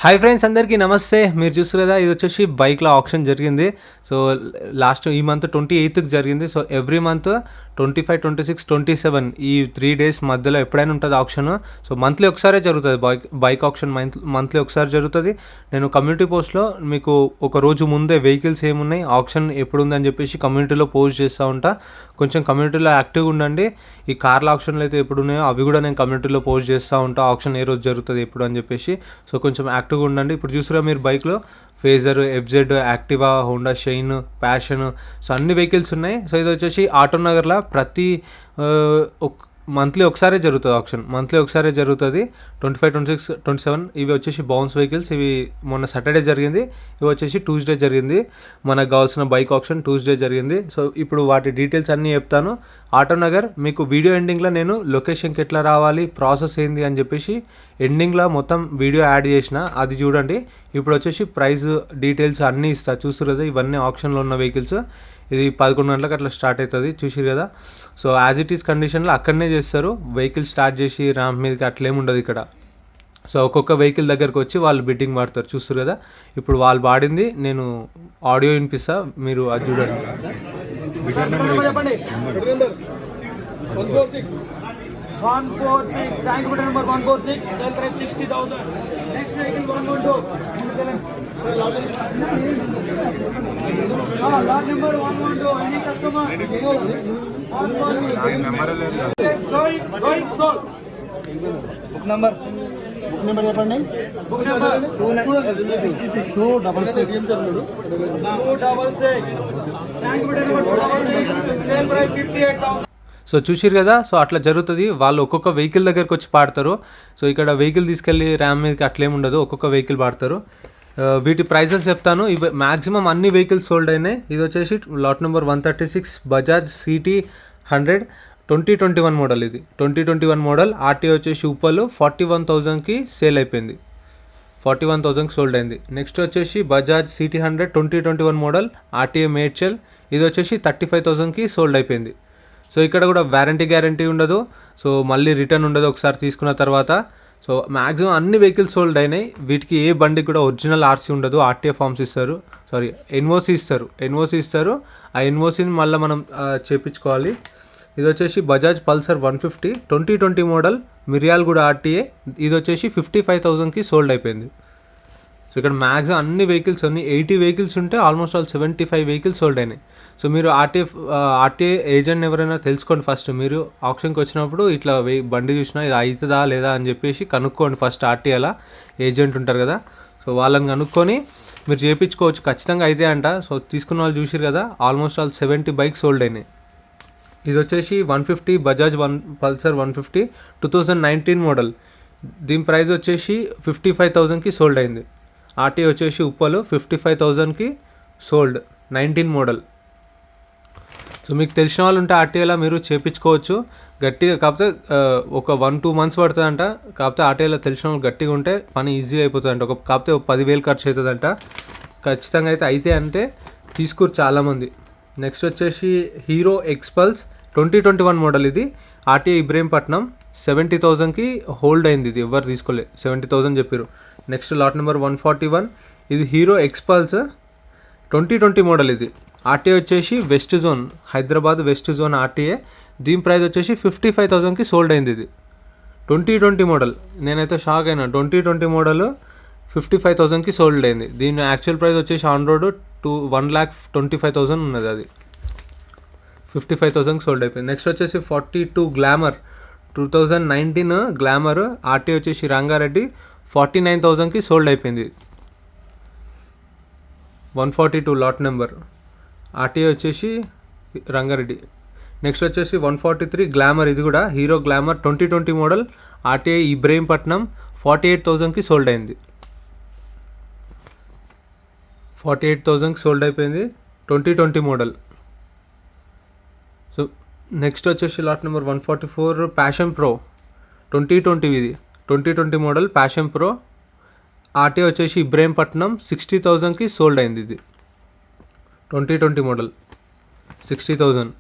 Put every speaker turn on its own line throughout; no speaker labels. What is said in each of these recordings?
Hi friends, అందరికీ నమస్తే. మీరు చూస్తారు కదా, ఇది వచ్చేసి బైక్ల ఆప్షన్ జరిగింది. సో లాస్ట్ ఈ మంత్ 28కి జరిగింది. సో ఎవ్రీ మంత్ 25, 26, 27 ఈ 3 days మధ్యలో ఎప్పుడైనా ఉంటుంది ఆప్షన్. సో మంత్లీ ఒకసారే జరుగుతుంది బైక్ ఆప్షన్, మంత్లీ ఒకసారి జరుగుతుంది. నేను కమ్యూనిటీ పోస్ట్లో మీకు ఒక రోజు ముందే వెహికల్స్ ఏమున్నాయి, ఆప్షన్ ఎప్పుడు ఉందని చెప్పేసి కమ్యూనిటీలో పోస్ట్ చేస్తూ ఉంటా. కొంచెం కమ్యూనిటీలో యాక్టివ్గా ఉండండి. ఈ కార్ల ఆప్షన్లు అయితే ఎప్పుడు ఉన్నాయో అవి కూడా నేను కమ్యూనిటీలో పోస్ట్ చేస్తూ ఉంటా, ఆప్షన్ ఏ రోజు జరుగుతుంది ఎప్పుడు అని చెప్పేసి. సో కొంచెం యాక్టివ్గా ఉండండి. ఇప్పుడు చూసారా మీరు బైక్లో phasor, FZ, Activa, Honda shine, passion, so అన్ని వెహికల్స్ ఉన్నాయి. సో ఇది వచ్చేసి ఆటో నగర్లో ప్రతి మంత్లీ ఒకసారి జరుగుతుంది ఆప్షన్, మంత్లీ ఒకసారి జరుగుతుంది. 25, 26, 27 ఇవి వచ్చేసి బౌన్స్ వెహికల్స్. ఇవి మొన్న సాటర్డే జరిగింది, ఇవి వచ్చేసి ట్యూస్డే జరిగింది. మనకు కావాల్సిన బైక్ ఆప్షన్ ట్యూస్డే జరిగింది. సో ఇప్పుడు వాటి డీటెయిల్స్ అన్నీ చెప్తాను. ఆటో నగర్ మీకు వీడియో ఎండింగ్లో నేను లొకేషన్కి ఎట్లా రావాలి, ప్రాసెస్ ఏంది అని చెప్పేసి ఎండింగ్లో మొత్తం వీడియో యాడ్ చేసిన, అది చూడండి. ఇప్పుడు వచ్చేసి ప్రైస్ డీటెయిల్స్ అన్నీ ఇస్తా. చూస్తారు కదా, ఇవన్నీ ఆప్షన్లో ఉన్న వెహికల్స్. ఇది 11 గంటలకు అట్లా స్టార్ట్ అవుతుంది, చూసిరు కదా. సో యాజ్ ఇట్ ఈస్ కండిషన్లో అక్కడనే చేస్తారు. వెహికల్ స్టార్ట్ చేసి ర్యాంప్ మీదకి అట్లేముండదు ఇక్కడ. సో ఒక్కొక్క వెహికల్ దగ్గరకు వచ్చి వాళ్ళు బిడ్డింగ్ పాడతారు, చూస్తారు కదా. ఇప్పుడు వాళ్ళు పాడింది నేను ఆడియో వినిపిస్తా, మీరు అది చూడండి.
Lot number 112. Any customer? Going sold. Book number చెప్పండి. Book number 266 266 tank bid number 266. Sale price 58,000.
So చూసిరు కదా. సో అట్లా జరుగుతుంది. వాళ్ళు ఒక్కొక్క వెహికల్ దగ్గరకు వచ్చి పాడతారు. సో ఇక్కడ వెహికల్ తీసుకెళ్ళి ర్యామ్ మీదకి అట్లేముండదు, ఒక్కొక్క వెహికల్ పాడతారు. వీటి ప్రైజెస్ చెప్తాను. ఇవి మ్యాక్సిమం అన్ని వెహికల్స్ సోల్డ్ అయినాయి. ఇది వచ్చేసి lot number 136 Bajaj city 100 2021 model. ఇది 2021 మోడల్. ఆర్టీఏ వచ్చేసి ఉప్పలు 41,000కి సేల్ అయిపోయింది, 41,000కి సోల్డ్ అయింది. నెక్స్ట్ వచ్చేసి Bajaj city 100 2021 model RTA Medchal. ఇది వచ్చేసి 35,000కి సోల్డ్ అయిపోయింది. సో ఇక్కడ కూడా గ్యారంటీ ఉండదు. సో మళ్ళీ రిటర్న్ ఉండదు ఒకసారి తీసుకున్న తర్వాత. సో మ్యాక్సిమం అన్ని వెహికల్స్ సోల్డ్ అయినాయి. వీటికి ఏ బండి కూడా ఒరిజినల్ ఆర్సీ ఉండదు, ఆర్టీఏ ఫార్మ్స్ ఇస్తారు, ఎన్ఓసి ఇస్తారు. ఆ ఎన్ఓసిని మళ్ళీ మనం చేపించుకోవాలి. ఇది వచ్చేసి Bajaj Pulsar 150 2020 model Miryalaguda RTA. ఇది వచ్చేసి 55,000కి సోల్డ్ అయిపోయింది. సో ఇక్కడ మ్యాక్సిమం అన్ని వెహికల్స్ 80 వెహికల్స్ ఉంటే ఆల్మోస్ట్ ఆల్ 75 వెహికల్స్ సోల్డ్ అయినాయి. సో మీరు ఆర్టీఏ ఏజెంట్ ఎవరైనా తెలుసుకోండి ఫస్ట్. మీరు ఆప్షన్కి వచ్చినప్పుడు ఇట్లా బండి చూసినా ఇది అవుతుందా లేదా అని చెప్పేసి కనుక్కోండి ఫస్ట్. ఆర్టీఏలా ఏజెంట్ ఉంటారు కదా, సో వాళ్ళని కనుక్కొని మీరు చేయించుకోవచ్చు, ఖచ్చితంగా అయితే అంట. సో తీసుకున్న వాళ్ళు చూసారు కదా, ఆల్మోస్ట్ ఆల్ 70 బైక్స్ సోల్డ్ అయినాయి. ఇది వచ్చేసి 150 బజాజ్ పల్సర్ 150 2019 మోడల్. దీని ప్రైస్ వచ్చేసి 55,000కి సోల్డ్ అయింది. ఆర్టీఏ వచ్చేసి ఉప్పలు 55,000కి సోల్డ్ 19 మోడల్. సో మీకు తెలిసిన వాళ్ళు ఉంటే ఆర్టీఏలో మీరు చేయించుకోవచ్చు గట్టిగా. కాకపోతే ఒక 1-2 months పడుతుందంట. కాకపోతే ఆర్టీఏలో తెలిసిన వాళ్ళు గట్టిగా ఉంటే పని ఈజీగా అయిపోతుందంట. కాకపోతే 10,000 ఖర్చు అవుతుందంట. ఖచ్చితంగా అయితే అంటే తీసుకురు చాలామంది. నెక్స్ట్ వచ్చేసి హీరో ఎక్స్పల్స్ 2021 మోడల్. ఇది ఆర్టీఏ ఇబ్రహీంపట్నం 70,000కి హోల్డ్ అయింది. ఇది ఎవరు తీసుకోలే, 70,000 చెప్పారు. Next lot number 141. ఇది హీరో ఎక్స్పల్స్ 2020 మోడల్. ఇది ఆర్టీఏ వచ్చేసి west zone, Hyderabad west zone RTA. దీని ప్రైస్ వచ్చేసి 55,000కి సోల్డ్ అయింది. ఇది 2020 మోడల్. నేనైతే షాక్ అయినా, 2020 మోడల్ 55,000కి సోల్డ్ అయింది. దీని యాక్చువల్ ప్రైస్ వచ్చేసి ఆన్ రోడ్ 1,25,000 ఉన్నది, అది 55,000కి సోల్డ్ అయిపోయింది. నెక్స్ట్ వచ్చేసి 42 గ్లామర్ 2019 గ్లామర్ ఆర్టీఏ వచ్చేసి రంగారెడ్డి 49,000కి సోల్డ్ అయిపోయింది. 142 లాట్ నెంబర్ ఆర్టీఏ వచ్చేసి రంగారెడ్డి. నెక్స్ట్ వచ్చేసి 143 గ్లామర్. ఇది కూడా Hero Glamour 2020 model RTA Ibrahimpatnam 48,000కి సోల్డ్ అయింది. 48,000కి సోల్డ్ అయిపోయింది, 2020 మోడల్. సో నెక్స్ట్ వచ్చేసి లాట్ నెంబర్ 144 ప్యాషన్ ప్రో 2020. ఇది 2020 మోడల్ ప్యాషన్ ప్రో ఆర్టీఏ వచ్చేసి ఇబ్రహీంపట్నం 60,000కి సోల్డ్ అయింది. ఇది 2020 మోడల్ 60,000.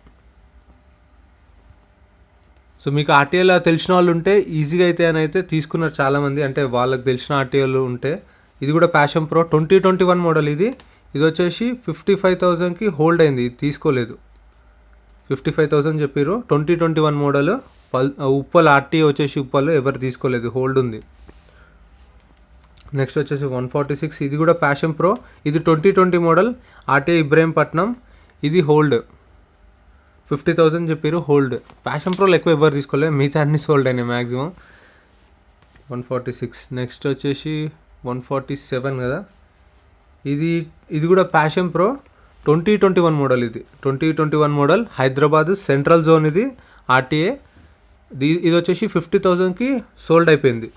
సో మీకు ఆర్టీఏలో తెలిసిన వాళ్ళు ఉంటే ఈజీగా అయితే అని అయితే తీసుకున్నారు చాలామంది. అంటే వాళ్ళకి తెలిసిన ఆర్టీఏలు ఉంటే ఇది కూడా ప్యాషన్ ప్రో 2021 మోడల్. ఇది వచ్చేసి 55,000కి హోల్డ్ అయింది, ఇది తీసుకోలేదు. 55,000 చెప్పారు. 2021 మోడల్. ఉప్పల్ ఆర్టీ వచ్చేసి ఉప్పల్ ఎవరు తీసుకోలేదు, హోల్డ్ ఉంది. నెక్స్ట్ వచ్చేసి 146, ఇది కూడా ప్యాషన్ ప్రో. ఇది 2020 మోడల్ ఆర్టీఐ ఇబ్రహీంపట్నం. ఇది హోల్డ్ 50,000 చెప్పారు, హోల్డ్. ప్యాషన్ ప్రోలు ఎక్కువ ఎవరు తీసుకోలేదు, మిగతా అన్ని సోల్డ్ అయినాయి మ్యాక్సిమం. 146. నెక్స్ట్ వచ్చేసి 147 కదా. ఇది కూడా ప్యాషన్ ప్రో 2021 మోడల్. ఇది 2021 మోడల్ హైదరాబాద్ సెంట్రల్ జోన్. ఇది ఆర్టీఏ. ఇది వచ్చేసి 50,000కి సోల్డ్ అయిపోయింది.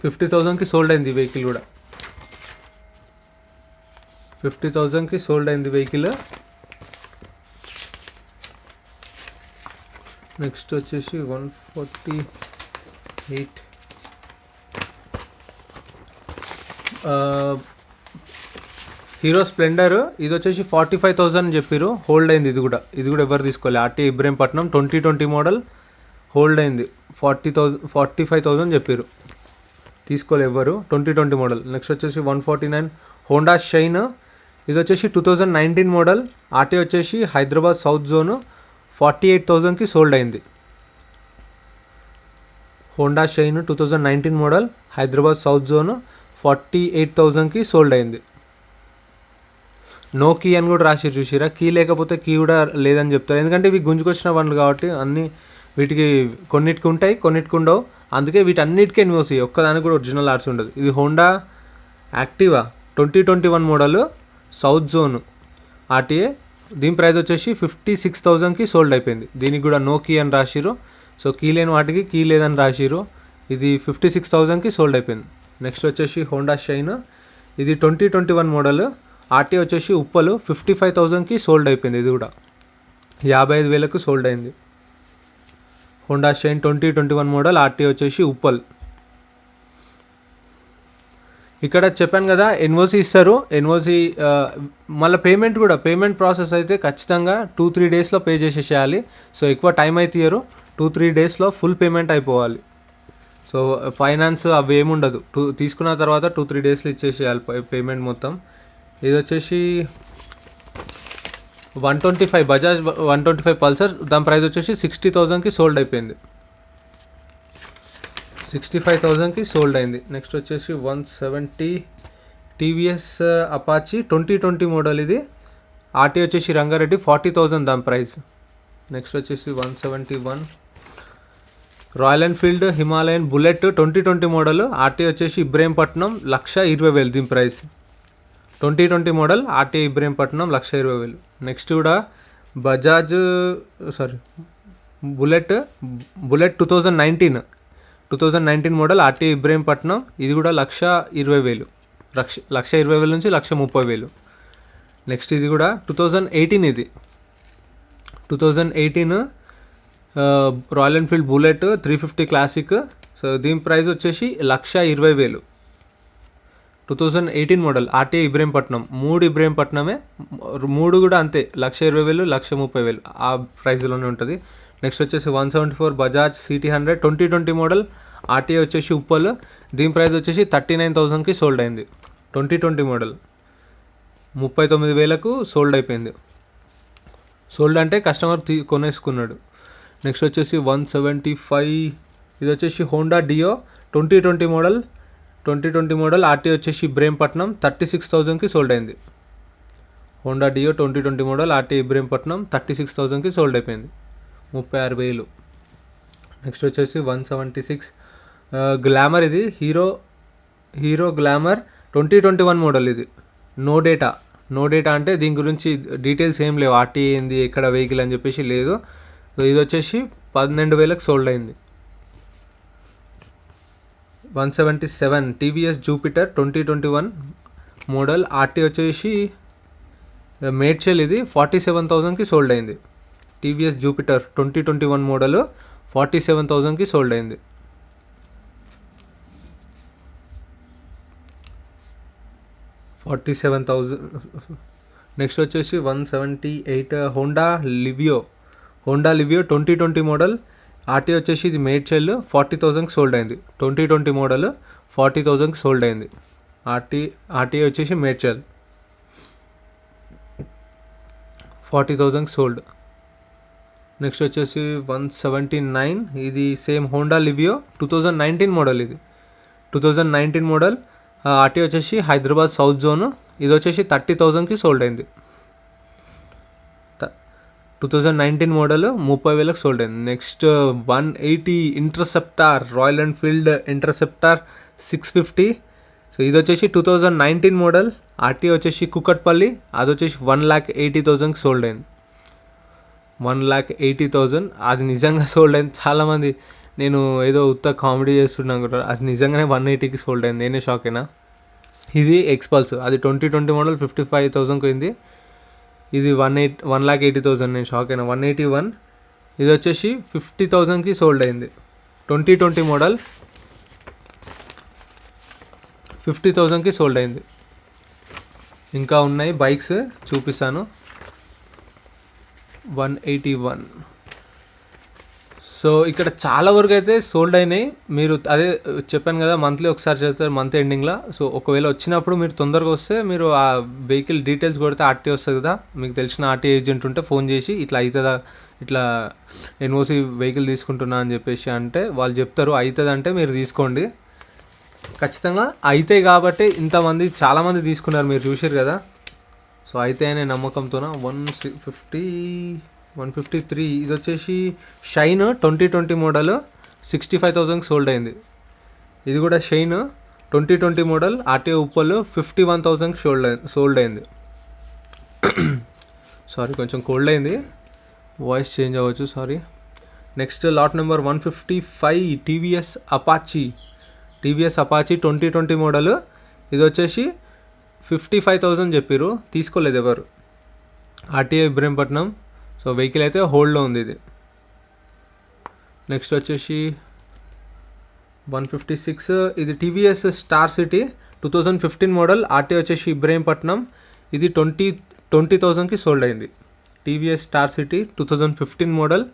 50,000కి సోల్డ్ అయింది వెహికల్ కూడా. 50,000కి సోల్డ్ అయింది వెహికల్. నెక్స్ట్ వచ్చేసి 148. Hero Splendor. ఇది వచ్చేసి 45,000 చెప్పారు, హోల్డ్ అయింది. ఇది కూడా ఎవరు తీసుకోవాలి. ఆర్టీ ఇబ్రహీంపట్నం 2020 మోడల్ హోల్డ్ అయింది. 45,000 చెప్పారు, తీసుకోలేదు ఎవరు. 2020 మోడల్. నెక్స్ట్ వచ్చేసి 149 హోండా షైన్. ఇది వచ్చేసి 2019 మోడల్. ఆర్టీ వచ్చేసి హైదరాబాద్ సౌత్ జోన్. 48,000కి సోల్డ్ అయింది. Honda Shine 2019 model Hyderabad south zone. 48,000కి సోల్డ్ అయింది. నో కీ అని కూడా రాసి చూసిరా. కీ లేకపోతే కీ కూడా లేదని చెప్తారు, ఎందుకంటే ఇవి గుంజుకొచ్చిన బండ్లు కాబట్టి. అన్నీ వీటికి కొన్నిటికి ఉంటాయి, కొన్నిటికి ఉండవు. అందుకే వీటన్నిటికీ ఎన్ఓసి, ఒక్కదానికి కూడా ఒరిజినల్ ఆర్సీ ఉండదు. ఇది Honda Activa 2021 model south zone RTA. దీని ప్రైస్ వచ్చేసి 56,000కి సోల్డ్ అయిపోయింది. దీనికి కూడా నో కీ అని రాసిరు. సో కీ లేని వాటికి కీ లేదని రాసిరు. ఇది 56,000కి సోల్డ్ అయిపోయింది. నెక్స్ట్ వచ్చేసి హోండా షైన్. ఇది 2021 మోడల్ ఆర్టీ వచ్చేసి ఉప్పలు. 55,000కి సోల్డ్ అయిపోయింది. ఇది కూడా 55,000కు సోల్డ్ అయింది. హోండా షైన్ 2021 మోడల్ ఆర్టీ వచ్చేసి ఉప్పల్. ఇక్కడ చెప్పాను కదా ఎన్ఓసి ఇస్తారు. ఎన్ఓసి మళ్ళీ పేమెంట్ ప్రాసెస్ అయితే ఖచ్చితంగా 2-3 డేస్లో పే చేసేసేయాలి. సో ఎక్కువ టైం అయితే ఇయ్యరు, 2-3 డేస్లో ఫుల్ పేమెంట్ అయిపోవాలి. సో ఫైనాన్స్ అవి ఏముండదు, తీసుకున్న తర్వాత 2-3 డేస్లో ఇచ్చేసేయాలి పేమెంట్ మొత్తం. ఇది వచ్చేసి 125 బజాజ్ 125 పల్సర్. దాని ప్రైస్ వచ్చేసి 60,000కి సోల్డ్ అయిపోయింది. 65,000కి సోల్డ్ అయింది. నెక్స్ట్ వచ్చేసి 170 టీవీఎస్ అపాచీ 2020 మోడల్. ఇది ఆర్టీ వచ్చేసి రంగారెడ్డి. 40,000 దాని ప్రైస్. నెక్స్ట్ వచ్చేసి 171 Royal Enfield Himalayan Bullet 2020 model RT వచ్చేసి ఇబ్రహీంపట్నం. 120,000 దీని price. 2020 model RT Ibrahimpatnam 120,000. Next కూడా Bajaj Bullet 2019 model RT Ibrahimpatnam. ఇది కూడా 120,000. 120,000 నుంచి 130,000. నెక్స్ట్ ఇది కూడా 2018. ఇది 2018 royal Enfield bullet 350 classic. So దీని ప్రైస్ వచ్చేసి 120,000. 2018 మోడల్ ఆర్టీ ఇబ్రహీంపట్నం. 3 ఇబ్రహీంపట్నమే, 3 కూడా అంతే 120,000, 130,000 ఆ ప్రైస్లోనే ఉంటుంది. నెక్స్ట్ వచ్చేసి 174 బజాజ్ సిటీ 100 2020 మోడల్ ఆర్టీఏ వచ్చేసి ఉప్పల్. దీని ప్రైస్ వచ్చేసి 39,000కి సోల్డ్ అయింది. 2020 మోడల్ 39,000కు సోల్డ్ అయిపోయింది. సోల్డ్ అంటే కస్టమర్ కొనేసుకున్నాడు. నెక్స్ట్ వచ్చేసి 175. ఇది వచ్చేసి హోండా డియో 2020 మోడల్ ఆర్టీ వచ్చేసి ఇబ్రహీంపట్నం. 36,000కి సోల్డ్ అయింది. Honda Dio 2020 model RT Ibrahimpatnam 36,000కి సోల్డ్ అయిపోయింది. 36,000. నెక్స్ట్ వచ్చేసి 176 గ్లామర్. ఇది హీరో గ్లామర్ 2021 మోడల్. ఇది నో డేటా అంటే దీని గురించి డీటెయిల్స్ ఏం లేవు, ఆర్టీ ఏంది ఎక్కడ వెహికల్ అని చెప్పేసి లేదు. సో ఇది వచ్చేసి 12,000కి సోల్డ్ అయింది. 177 టీవీఎస్ జూపిటర్ 2021 మోడల్ ఆర్టీ వచ్చేసి మేడ్చల్. ఇది 47,000కి సోల్డ్ అయింది. టీవీఎస్ జూపిటర్ 2021 మోడల్ 47,000కి సోల్డ్ అయింది. నెక్స్ట్ వచ్చేసి 178 హోండా లివియో 2020 మోడల్ ఆర్టీ వచ్చేసి ఇది మేడ్చల్. 40,000కి సోల్డ్ అయింది. 2020 మోడల్ 40,000కి సోల్డ్ అయింది. ఆర్టీఏ వచ్చేసి మేడ్చల్ 40,000 సోల్డ్. నెక్స్ట్ వచ్చేసి 179, ఇది సేమ్ హోండా లివియో 2019 మోడల్. ఇది 2019 మోడల్. ఆర్టీ వచ్చేసి హైదరాబాద్ సౌత్ జోన్. ఇది వచ్చేసి 30,000కి సోల్డ్ అయింది. 2019 మోడల్ 30,000కి సోల్డ్ అయింది. Next 180 interceptor, royal Enfield interceptor 650. So ఇది వచ్చేసి 2019 మోడల్. ఆర్టీ వచ్చేసి కుకట్పల్లి. అది వచ్చేసి 1,80,000కి సోల్డ్ అయింది. 1,80,000 అది నిజంగా సోల్డ్ అయింది. చాలామంది నేను ఏదో ఉత్త కామెడీ చేస్తున్నాను కూడా, అది నిజంగానే 180కి సోల్డ్ అయింది. నేనే షాక్ అయినా. ఇది ఎక్స్పల్స్, అది 2020 మోడల్ 55,000కి పోయింది. ఇది 1,80,000. నేను షాక్ అయినా. 181. ఇది వచ్చేసి 50,000కి సోల్డ్ అయింది. 2020 మోడల్ 50,000కి సోల్డ్ అయింది. ఇంకా ఉన్నాయి బైక్స్, చూపిస్తాను. 181. సో ఇక్కడ చాలా వరకు అయితే సోల్డ్ అయినాయి. మీరు అదే చెప్పాను కదా, మంత్లీ ఒకసారి చేస్తారు, మంత్ ఎండింగ్లో. సో ఒకవేళ వచ్చినప్పుడు మీరు తొందరగా వస్తే మీరు ఆ వెహికల్ డీటెయిల్స్ కొడితే ఆర్టీ వస్తుంది కదా, మీకు తెలిసిన ఆర్టీ ఏజెంట్ ఉంటే ఫోన్ చేసి ఇట్లా అవుతుందా, ఇట్లా ఎన్ఓసి వెహికల్ తీసుకుంటున్నా అని చెప్పేసి అంటే వాళ్ళు చెప్తారు. అవుతుంది అంటే మీరు తీసుకోండి, ఖచ్చితంగా అవుతాయి. కాబట్టి ఇంతమంది చాలామంది తీసుకున్నారు, మీరు చూసారు కదా. సో అయితే అనే నమ్మకంతోన 153. ఇది వచ్చేసి షైన్ 2020 మోడల్ 65,000కి సోల్డ్ అయింది. ఇది కూడా షైన్ 2020 మోడల్ ఆర్టీఓ ఉప్పల్ 51,000కి సోల్డ్ అయింది. సారీ, కొంచెం కోల్డ్ అయింది, వాయిస్ చేంజ్ అవ్వచ్చు, sorry. Next lot number 155 TVS Apache 2020 model. ఇది వచ్చేసి 55,000 చెప్పారు, తీసుకోలేదు ఎవరు. ఆర్టీఐ ఇబ్రహీంపట్నం. సో వెహికల్ అయితే హోల్డ్లో ఉంది ఇది. నెక్స్ట్ వచ్చేసి 156, ఇది TVS Star City 2015 model. RTI వచ్చేసి ఇబ్రహీంపట్నం. ఇది 20,000కి సోల్డ్ అయింది. TVS Star City 2015 model.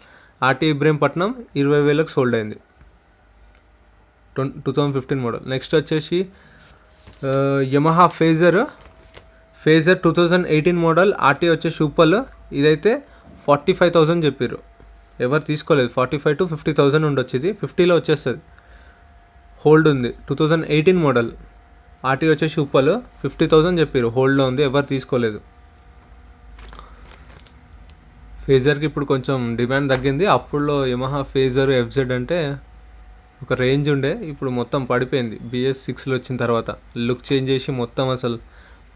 RTI Ibrahimpatnam 20,000కి సోల్డ్ అయింది. 2015 మోడల్. నెక్స్ట్ వచ్చేసి యమహా ఫేజర్ 2018 మోడల్. ఆర్టీఐ వచ్చేసి ఉప్పల్. ఇదైతే 45,000 చెప్పారు, ఎవరు తీసుకోలేదు. 45 to 50,000 ఉండొచ్చు, ఇది 50లో వచ్చేస్తుంది, హోల్డ్ ఉంది. 2018 మోడల్. ఆర్టీఐ వచ్చేసి ఉప్పల్ 50,000 చెప్పారు, హోల్డ్లో ఉంది, ఎవరు తీసుకోలేదు. ఫేజర్కి ఇప్పుడు కొంచెం డిమాండ్ తగ్గింది. అప్పుడులో యమహా ఫేజర్ ఎఫ్జెడ్ అంటే ఒక రేంజ్ ఉండే, ఇప్పుడు మొత్తం పడిపోయింది. BS6లో వచ్చిన తర్వాత లుక్ చేంజ్ చేసి మొత్తం అసలు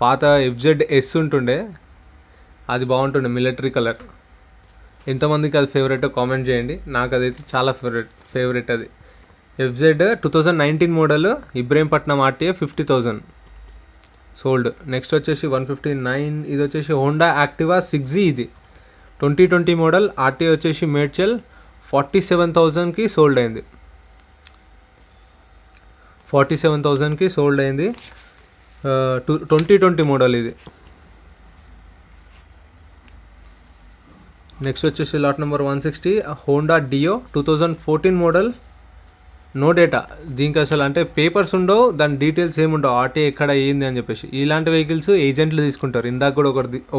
పాత ఎఫ్జెడ్ ఎస్ ఉంటుండే, అది బాగుంటుండే, మిలిటరీ కలర్. ఎంతమందికి అది ఫేవరెట్ కామెంట్ చేయండి, నాకు అదైతే చాలా ఫేవరెట్ అది. FZ 2019 model Ibrahimpatnam RTA 50,000 sold. Next వచ్చేసి 159, ఇది వచ్చేసి హోండా యాక్టివా 6G. ఇది 2020 మోడల్. ఆర్టీఏ వచ్చేసి మేడ్చల్ 47,000కి సోల్డ్ అయింది. 47,000కి సోల్డ్ అయింది. 2020 మోడల్ ఇది. నెక్స్ట్ వచ్చేసి lot number 160 Honda Dio 2014 model. No data, దీనికి అసలు అంటే పేపర్స్ ఉండవు, దాని డీటెయిల్స్ ఏముండవు, ఆర్టీ ఎక్కడ ఏంది అని చెప్పేసి. ఇలాంటి వెహికల్స్ ఏజెంట్లు తీసుకుంటారు, ఇందాక కూడా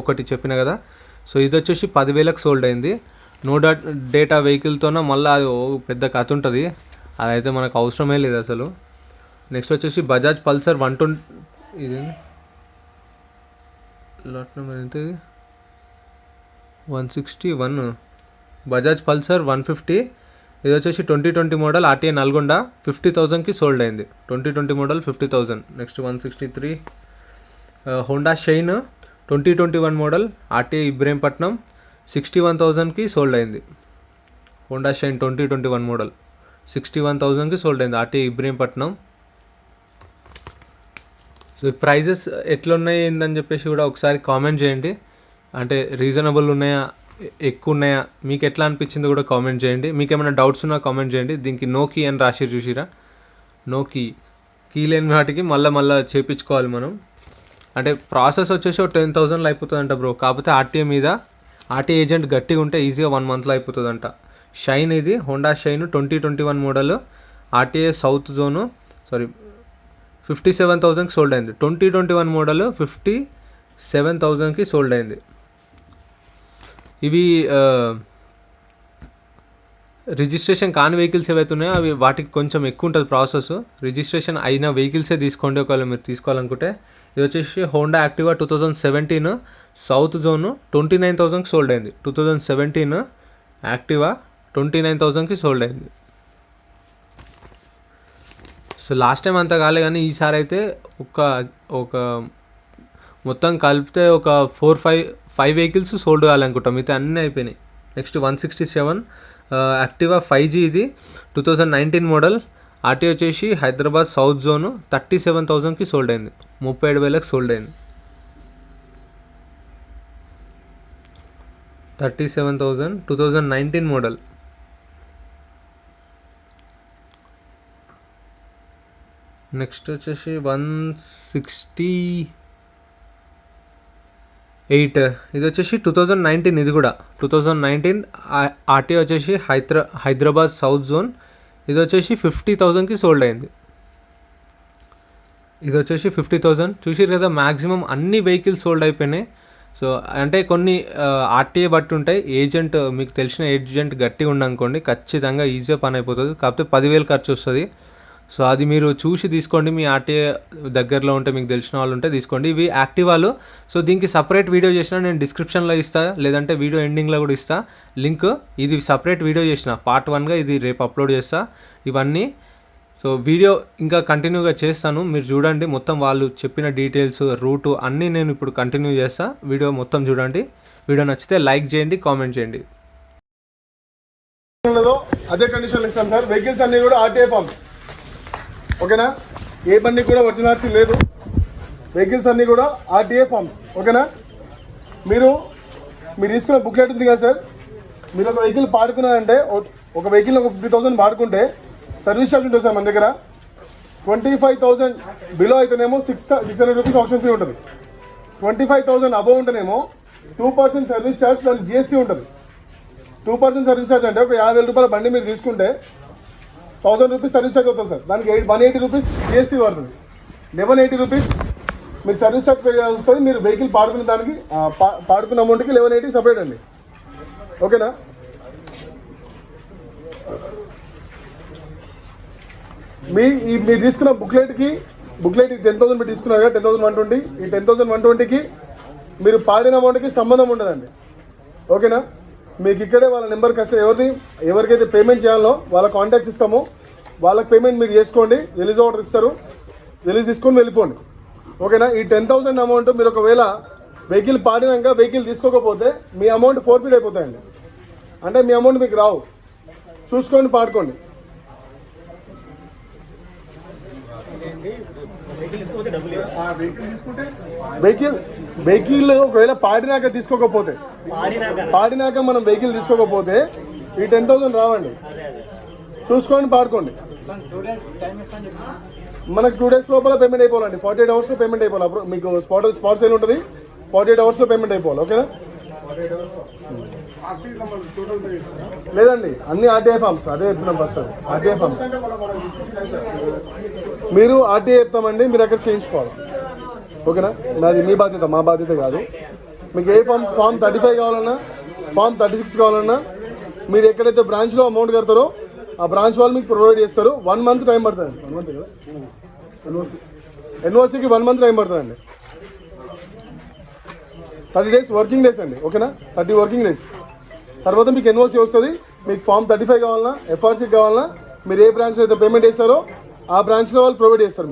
ఒకటి చెప్పిన కదా. సో ఇది వచ్చేసి 10,000కి సోల్డ్ అయింది. నో డేటా వెహికల్తోన మళ్ళీ అది పెద్ద కథ ఉంటుంది, అదైతే మనకు అవసరమే లేదు అసలు. నెక్స్ట్ వచ్చేసి బజాజ్ పల్సర్ 120, ఇది లాట్ నెంబర్ ఎంత, ఇది 161. బజాజ్ పల్సర్ 150. ఇది వచ్చేసి 2020 మోడల్. ఆర్టీఏ నల్గొండ 50,000కి సోల్డ్ అయింది. 2020 model 50,000. Next 163 Honda Shine 2021 model. RTA Ibrahimpatnam 61,000కి సోల్డ్ అయింది. హోండా షైన్ 2021 మోడల్ 61,000కి సోల్డ్ అయింది, ఆర్టీఏ ఇబ్రహీంపట్నం. సో ప్రైజెస్ ఎట్లున్నాయి ఏందని చెప్పేసి కూడా ఒకసారి కామెంట్ చేయండి. అంటే రీజనబుల్ ఉన్నాయా, ఎక్కువ ఉన్నాయా, మీకు ఎట్లా అనిపించింది కూడా కామెంట్ చేయండి. మీకు ఏమైనా డౌట్స్ ఉన్నా కామెంట్ చేయండి. దీనికి నో కీ అని రాసి చూసిరా, నో కీ లేని వాటికి మళ్ళీ చేయించుకోవాలి మనం. అంటే ప్రాసెస్ వచ్చేసి 10,000లో అయిపోతుందంట బ్రో. కాకపోతే ఆర్టీఏ ఏజెంట్ గట్టిగా ఉంటే ఈజీగా 1 monthలో అయిపోతుందంట. షైన్, ఇది Honda Shine 2021 model. RTA south zone, 57,000కి సోల్డ్ అయింది. 2021 మోడల్ 57,000కి సోల్డ్ అయింది. ఇవి రిజిస్ట్రేషన్ కాని వెహికల్స్ ఏవైతే ఉన్నాయో అవి వాటికి కొంచెం ఎక్కువ ఉంటుంది ప్రాసెస్. రిజిస్ట్రేషన్ అయిన వెహికల్సే తీసుకోండి ఒకవేళ మీరు తీసుకోవాలనుకుంటే. ఇది వచ్చేసి హోండా యాక్టివా 2017 సౌత్ జోన్ 29,000కి సోల్డ్ అయింది. 2017 యాక్టివా 29,000కి సోల్డ్ అయింది. సో లాస్ట్ టైం అంతా కాలే కానీ ఈసారి అయితే ఒక మొత్తం కలిపితే ఒక 5 వెహికల్స్ సోల్డ్ కావాలనుకుంటాం. మిగతా అన్నీ అయిపోయినాయి. నెక్స్ట్ 167 యాక్టివా 5G ఇది 2019 మోడల్. ఆర్టీ వచ్చేసి హైదరాబాద్ సౌత్ జోన్ 37,000కి సోల్డ్ అయింది. 37,000కి సోల్డ్ అయింది. 37,000 2019 మోడల్. నెక్స్ట్ వచ్చేసి 168 ఇది వచ్చేసి 2019. ఇది కూడా 2019 ఆర్టీ వచ్చేసి హైదరాబాద్ సౌత్ జోన్. ఇది వచ్చేసి 50,000కి సోల్డ్ అయింది. ఇది వచ్చేసి 50,000. చూసిరు కదా, మ్యాక్సిమం అన్ని వెహికల్స్ సోల్డ్ అయిపోయినాయి. సో అంటే కొన్ని ఆర్టీఏ బట్టి ఉంటాయి. ఏజెంట్ మీకు తెలిసిన ఏజెంట్ గట్టిగా ఉండనుకోండి, ఖచ్చితంగా ఈజీగా పని అయిపోతుంది. కాకపోతే 10,000 ఖర్చు వస్తుంది. సో అది మీరు చూసి తీసుకోండి. మీ ఆర్టీఏ దగ్గరలో ఉంటే, మీకు తెలిసిన వాళ్ళు ఉంటే తీసుకోండి. ఇవి యాక్టివాలు. సో దీనికి సపరేట్ వీడియో చేసిన నేను డిస్క్రిప్షన్లో ఇస్తా, లేదంటే వీడియో ఎండింగ్లో కూడా ఇస్తా లింక్. ఇది సపరేట్ వీడియో చేసిన పార్ట్ 1గా, ఇది రేపు అప్లోడ్ చేస్తా ఇవన్నీ. సో వీడియో ఇంకా కంటిన్యూగా చేస్తాను, మీరు చూడండి. మొత్తం వాళ్ళు చెప్పిన డీటెయిల్స్, రూటు అన్నీ నేను ఇప్పుడు కంటిన్యూ చేస్తా. వీడియో మొత్తం చూడండి. వీడియో నచ్చితే లైక్ చేయండి, కామెంట్ చేయండి.
అదే కండిషన్లో ఇస్తాను సార్. వెహికల్స్ అన్నీ కూడా ఆర్టీఏ ఫార్మ్స్, ఓకేనా? ఏ బండి కూడా ఒరిజినల్ ఆర్సీ లేదు. వెహికల్స్ అన్నీ కూడా ఆర్టీఏ ఫార్మ్స్, ఓకేనా? మీరు తీసుకున్న బుక్లెట్ ఉంది కదా సార్, మీరు ఒక వెహికల్ పాడుకున్నారంటే, ఒక వెహికల్ ఒక 50,000 పాడుకుంటే సర్వీస్ ఛార్జ్ ఉంటుంది సార్ మన దగ్గర. 25,000 బిలో అయితేనేమో 600 రూపీస్ ఆప్షన్ ఫీ ఉంటుంది. 25,000 అబవ్ ఉంటేనేమో 2% సర్వీస్ ఛార్జ్, దాని జిఎస్టీ ఉంటుంది. 2% సర్వీస్ ఛార్జ్ అంటే ఒక 50,000 రూపాయల బండి మీరు తీసుకుంటే 1,000 రూపీస్ సర్వీస్ ఛార్జ్ అవుతుంది సార్. దానికి 180 రూపీస్ జిఎస్టీ పడుతుంది. 1180 రూపీస్ మీరు సర్వీస్ ఛార్జ్ పే చేయాల్సి వస్తుంది. మీరు వెహికల్ పాడుకున్న దానికి పాడుకున్న అమౌంట్కి 1180 సపరేట్ అండి, ఓకేనా? మీరు తీసుకున్న బుక్లెట్ 10,000 మీరు తీసుకున్నారు కదా, 10,120. ఈ 10,120కి మీరు పాడిన అమౌంట్కి సంబంధం ఉండదండి, ఓకేనా? మీకు ఇక్కడే వాళ్ళ నెంబర్కి వస్తే ఎవరికైతే పేమెంట్ చేయాలో వాళ్ళ కాంటాక్ట్స్ ఇస్తామో వాళ్ళకి పేమెంట్ మీరు చేసుకోండి. రిలీజ్ ఆర్డర్ ఇస్తారు, రిలీజ్ తీసుకొని వెళ్ళిపోండి, ఓకేనా? ఈ 10,000 అమౌంట్ మీరు ఒకవేళ వెహికల్ పాడినాక వెహికల్ తీసుకోకపోతే మీ అమౌంట్ ఫోర్ఫీట్ అయిపోతాయండి. అంటే మీ అమౌంట్ మీకు రావు. చూసుకొని పాడుకోండి. వెహికల్ ఒకవేళ పాడినాక మనం వెహికల్ తీసుకోకపోతే ఈ 10,000 రావండి. చూసుకొని పాడుకోండి. మనకు 2 days లోపల పేమెంట్ అయిపోవాలండి. 48 అవర్స్లో పేమెంట్ అయిపోవాలి. అప్పుడు మీకు స్పాట్ సేల్ ఉంటుంది. 48 అవర్స్లో పేమెంట్ అయిపోవాలి, ఓకేనా? లేదండి, అన్ని ఆర్టీఐ ఫార్మ్స్. అదే చెప్తున్నాం ఫస్ట్. ఆర్టీఐ ఫార్మ్స్ మీరు ఆర్టీఐ చెప్తామండి, మీరు అక్కడ చేయించుకోవాలి, ఓకేనా? నాది మీ బాధ్యత, మా బాధ్యత కాదు. మీకు ఏ ఫామ్ 35 కావాలన్నా, ఫామ్ 36 కావాలన్నా మీరు ఎక్కడైతే బ్రాంచ్లో అమౌంట్ కడతారో ఆ బ్రాంచ్ వాళ్ళు మీకు ప్రొవైడ్ చేస్తారు. 1 month టైం పడుతుంది. 1 month కదా, ఎన్ఓసీకి 1 month టైం పడుతుందండి. 30 days వర్కింగ్ డేస్ అండి, ఓకేనా? 30 వర్కింగ్ డేస్ తర్వాత మీకు ఎన్ఓసీ వస్తుంది. మీకు ఫామ్ 35 కావాలన్నా, ఎఫ్ఆర్సీ కావాలన్నా మీరు ఏ బ్రాంచ్లో అయితే పేమెంట్ చేస్తారో ఆ బ్రాంచ్లో వాళ్ళు ప్రొవైడ్ చేస్తారు.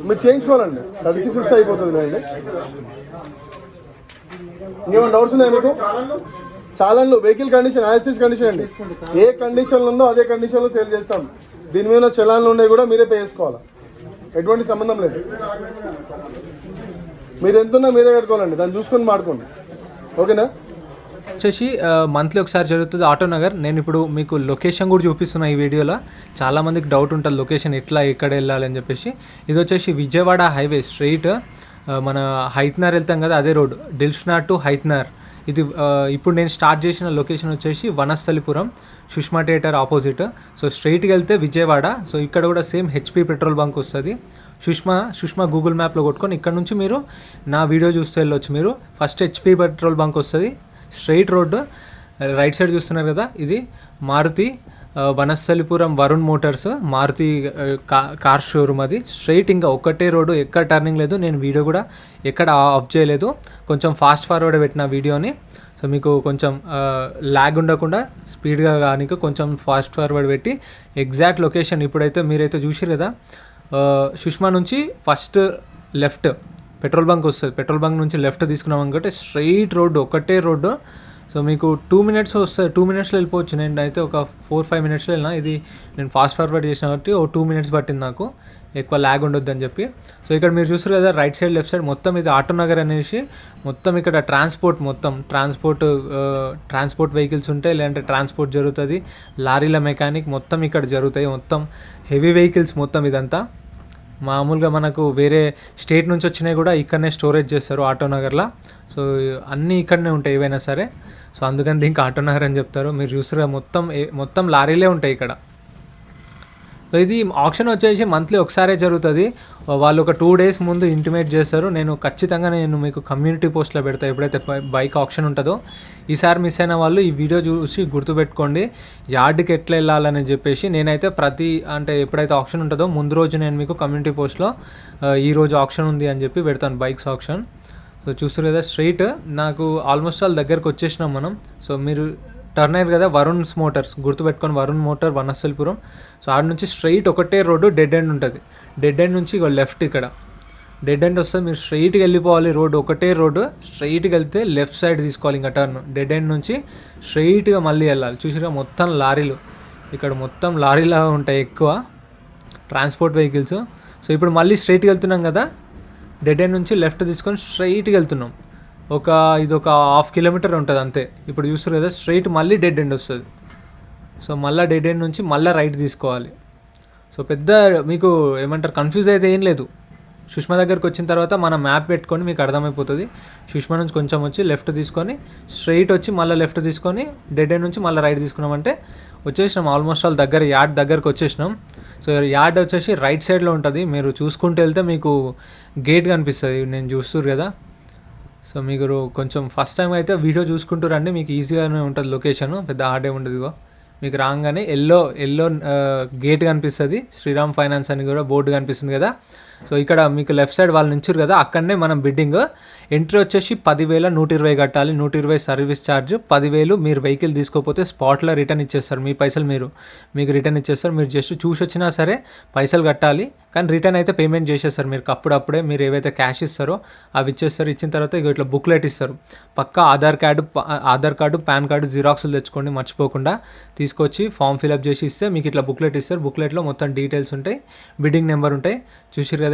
మీరు చేయించుకోవాలండి. 36 ఇస్తే అయిపోతుంది అండి. ఇంకేమైనా డౌట్స్ ఉన్నాయా మీకు? చాలాను వెహికల్ కండిషన్ యాజిటీస్ కండిషన్ అండి. ఏ కండిషన్లో ఉందో అదే కండిషన్లో సేల్ చేస్తాం. దీని మీద చలాన్లు ఉన్నాయి కూడా మీరే పే చేసుకోవాలి. ఎటువంటి సంబంధం లేదు. మీరు ఎంతున్నా మీరే కట్టుకోవాలండి. దాన్ని చూసుకొని మాడుకోండి, ఓకేనా?
వచ్చేసి మంత్లీ ఒకసారి జరుగుతుంది ఆటోనగర్. నేను ఇప్పుడు మీకు లొకేషన్ కూడా చూపిస్తున్నా ఈ వీడియోలో. చాలామందికి డౌట్ ఉంటుంది లొకేషన్ ఎక్కడ వెళ్ళాలని చెప్పేసి. ఇది వచ్చేసి విజయవాడ హైవే స్ట్రైట్ మన హైత్నార్ వెళ్తాం కదా, అదే రోడ్, దిల్షుఖ్నగర్ టు హైత్నార్. ఇది ఇప్పుడు నేను స్టార్ట్ చేసిన లొకేషన్ వచ్చేసి Vanasthalipuram Sushma theatre opposite. So స్ట్రైట్కి వెళ్తే విజయవాడ. సో ఇక్కడ కూడా సేమ్ హెచ్పి పెట్రోల్ బంక్ వస్తుంది. సుష్మా గూగుల్ మ్యాప్లో కొట్టుకొని ఇక్కడ నుంచి మీరు నా వీడియో చూస్తే వెళ్ళొచ్చు. మీరు ఫస్ట్ హెచ్పి పెట్రోల్ బంక్ వస్తుంది, స్ట్రైట్ రోడ్డు రైట్ సైడ్ చూస్తున్నారు కదా, ఇది Maruti Vanasthalipuram Varun motors Maruti car showroom. అది స్ట్రైట్, ఇంకా ఒకటే రోడ్డు, ఎక్కడ టర్నింగ్ లేదు. నేను వీడియో కూడా ఎక్కడ ఆఫ్ చేయలేదు, కొంచెం ఫాస్ట్ ఫార్వర్డ్ పెట్టిన వీడియోని. సో మీకు కొంచెం ల్యాగ్ ఉండకుండా స్పీడ్గా కానీ కొంచెం ఫాస్ట్ ఫార్వర్డ్ పెట్టి ఎగ్జాక్ట్ లొకేషన్ ఇప్పుడైతే మీరైతే చూసారు కదా, సుష్మా నుంచి ఫస్ట్ లెఫ్ట్ పెట్రోల్ బంక్ వస్తుంది. పెట్రోల్ బంక్ నుంచి లెఫ్ట్ తీసుకున్నాం అనుకుంటే స్ట్రైట్ రోడ్డు, ఒకటే రోడ్డు. సో మీకు 2 minutes వస్తుంది, 2 minutesలో వెళ్ళిపోవచ్చు. నేను అయితే ఒక 4-5 minutesలో వెళ్ళినా. ఇది నేను ఫాస్ట్ ఫార్వర్డ్ చేసిన కాబట్టి 2 minutes పట్టింది నాకు, ఎక్కువ ల్యాగ్ ఉండొద్దు అని చెప్పి. సో ఇక్కడ మీరు చూస్తారు కదా రైట్ సైడ్ లెఫ్ట్ సైడ్ మొత్తం ఇది ఆటో నగర్ అనేసి మొత్తం ఇక్కడ ట్రాన్స్పోర్ట్ వెహికల్స్ ఉంటాయి, లేదంటే ట్రాన్స్పోర్ట్ జరుగుతుంది, లారీల మెకానిక్ మొత్తం ఇక్కడ జరుగుతాయి. మొత్తం హెవీ వెహికల్స్ మొత్తం ఇదంతా. మామూలుగా మనకు వేరే స్టేట్ నుంచి వచ్చినాయి కూడా ఇక్కడనే స్టోరేజ్ చేస్తారు ఆటో నగర్లో. సో అన్నీ ఇక్కడనే ఉంటాయి ఏవైనా సరే. సో అందుకని దీనికి ఆటో నగర్ అని చెప్తారు. మీరు చూసారా మొత్తం లారీలే ఉంటాయి ఇక్కడ. సో ఇది ఆప్షన్ వచ్చేసి మంత్లీ ఒకసారే జరుగుతుంది. వాళ్ళు ఒక 2 days ముందు ఇంటిమేట్ చేస్తారు. నేను ఖచ్చితంగా మీకు కమ్యూనిటీ పోస్ట్లో పెడతాను ఎప్పుడైతే బైక్ ఆప్షన్ ఉంటుందో. ఈసారి మిస్ అయిన వాళ్ళు ఈ వీడియో చూసి గుర్తుపెట్టుకోండి, యార్డ్కి ఎట్లా వెళ్ళాలని చెప్పేసి. నేనైతే అంటే ఎప్పుడైతే ఆప్షన్ ఉంటుందో ముందు రోజు నేను మీకు కమ్యూనిటీ పోస్ట్లో ఈరోజు ఆప్షన్ ఉంది అని చెప్పి పెడతాను, బైక్స్ ఆప్షన్. సో చూస్తారు కదా స్ట్రైట్, నాకు ఆల్మోస్ట్ ఆల్ దగ్గరకు వచ్చేసినాం మనం. సో మీరు టర్న్ అయ్యారు కదా వరుణ్స్ మోటార్స్, గుర్తుపెట్టుకొని వరుణ్ మోటార్ వనస్థలిపురం. సో ఆడ నుంచి స్ట్రైట్ ఒకటే రోడ్డు, డెడ్ ఎండ్ ఉంటుంది. డెడ్ ఎండ్ నుంచి లెఫ్ట్, ఇక్కడ డెడ్ ఎండ్ వస్తుంది. మీరు స్ట్రైట్కి వెళ్ళిపోవాలి, రోడ్డు ఒకటే రోడ్డు. స్ట్రైట్కి వెళ్తే లెఫ్ట్ సైడ్ తీసుకోవాలి, ఇంకా టర్న్. డెడ్ ఎండ్ నుంచి స్ట్రైట్గా మళ్ళీ వెళ్ళాలి. చూసిరా మొత్తం లారీలు, ఇక్కడ మొత్తం లారీలా ఉంటాయి ఎక్కువ ట్రాన్స్పోర్ట్ వెహికల్స్. సో ఇప్పుడు మళ్ళీ స్ట్రైట్కి వెళ్తున్నాం కదా, డెడ్ ఎండ్ నుంచి లెఫ్ట్ తీసుకొని స్ట్రైట్కి వెళ్తున్నాం. ఇది ఒక 1/2 kilometer ఉంటుంది అంతే. ఇప్పుడు చూస్తారు కదా స్ట్రైట్ మళ్ళీ డెడ్ ఎండ్ వస్తుంది. సో మళ్ళీ డెడ్ ఎండ్ నుంచి మళ్ళీ రైట్ తీసుకోవాలి. సో పెద్ద మీకు ఏమంటారు కన్ఫ్యూజ్ అయితే ఏం లేదు. సుష్మా దగ్గరికి వచ్చిన తర్వాత మన మ్యాప్ పెట్టుకొని మీకు అర్థమైపోతుంది. సుష్మా నుంచి కొంచెం వచ్చి లెఫ్ట్ తీసుకొని స్ట్రైట్ వచ్చి మళ్ళీ లెఫ్ట్ తీసుకొని డెడ్ ఎండ్ నుంచి మళ్ళీ రైట్ తీసుకున్నామంటే వచ్చేసినాం. ఆల్మోస్ట్ ఆల్ యార్డ్ దగ్గరకు వచ్చేసినాం. సో యార్డ్ వచ్చేసి రైట్ సైడ్లో ఉంటుంది. మీరు చూసుకుంటూ వెళ్తే మీకు గేట్ కనిపిస్తుంది, నేను చూస్తున్నారు కదా. సో మీరు కొంచెం ఫస్ట్ టైం అయితే వీడియో చూసుకుంటూ రండి, మీకు ఈజీగానే ఉంటుంది లొకేషన్, పెద్ద హార్డే ఉండదు. మీకు రాగానే ఎల్లో గేట్ కనిపిస్తుంది, శ్రీరామ్ ఫైనాన్స్ అని కూడా బోర్డు కనిపిస్తుంది కదా. సో ఇక్కడ మీకు లెఫ్ట్ సైడ్ వాళ్ళు నించురు కదా, అక్కడనే మనం బిడ్డింగ్. ఎంట్రీ వచ్చేసి 10,120 కట్టాలి, 120 సర్వీస్ ఛార్జ్, 10,000 మీరు వెహికల్ తీసుకోకపోతే స్పాట్లో రిటర్న్ ఇచ్చేస్తారు. మీ పైసలు మీకు రిటర్న్ ఇచ్చేస్తారు. మీరు జస్ట్ చూసి వచ్చినా సరే పైసలు కట్టాలి, కానీ రిటర్న్ అయితే పేమెంట్ చేసేస్తారు. మీరు అప్పుడప్పుడే మీరు ఏవైతే క్యాష్ ఇస్తారో అవి ఇచ్చేస్తారు. ఇచ్చిన తర్వాత ఇట్లా బుక్లెట్ ఇస్తారు. పక్కా ఆధార్ కార్డు పాన్ కార్డు జిరాక్స్లు తెచ్చుకోండి మర్చిపోకుండా. తీసుకొచ్చి ఫామ్ ఫిల్అప్ చేసి ఇస్తే మీకు ఇట్లా బుక్లెట్ ఇస్తారు. బుక్లెట్లో మొత్తం డీటెయిల్స్ ఉంటాయి, బిడ్డింగ్ నెంబర్ ఉంటాయి. చూసిరు